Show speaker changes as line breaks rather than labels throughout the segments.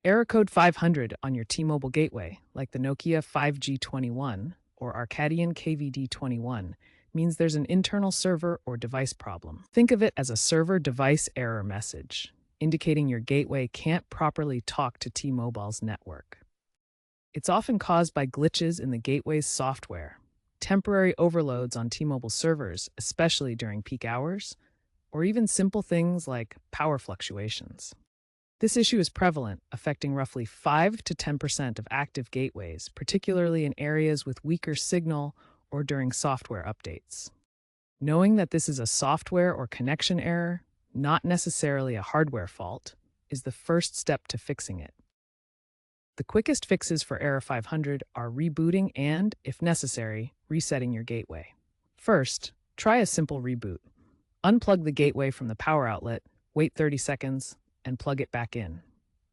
Error code 500 on your T-Mobile gateway, like the Nokia 5G21 or Arcadian KVD21, means there's an internal server or device problem. Think of it as a server device error message, indicating your gateway can't properly talk to T-Mobile's network. It's often caused by glitches in the gateway's software, temporary overloads on T-Mobile servers, especially during peak hours, or even simple things like power fluctuations. This issue is prevalent, affecting roughly 5 to 10% of active gateways, particularly in areas with weaker signal or during software updates. Knowing that this is a software or connection error, not necessarily a hardware fault, is the first step to fixing it. The quickest fixes for Error 500 are rebooting and, if necessary, resetting your gateway. First, try a simple reboot. Unplug the gateway from the power outlet, wait 30 seconds, and plug it back in.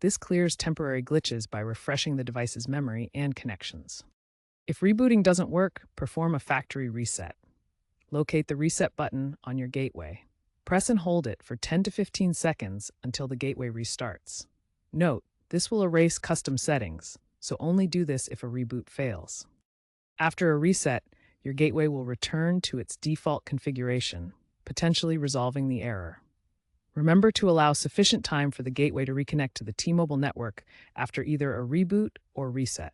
This clears temporary glitches by refreshing the device's memory and connections. If rebooting doesn't work, perform a factory reset. Locate the reset button on your gateway. Press and hold it for 10 to 15 seconds until the gateway restarts. Note, this will erase custom settings, so only do this if a reboot fails. After a reset, your gateway will return to its default configuration, potentially resolving the error. Remember to allow sufficient time for the gateway to reconnect to the T-Mobile network after either a reboot or reset.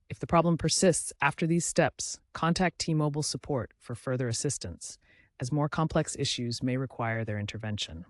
If the problem persists after these steps, contact T-Mobile support for further assistance, as more complex issues may require their intervention.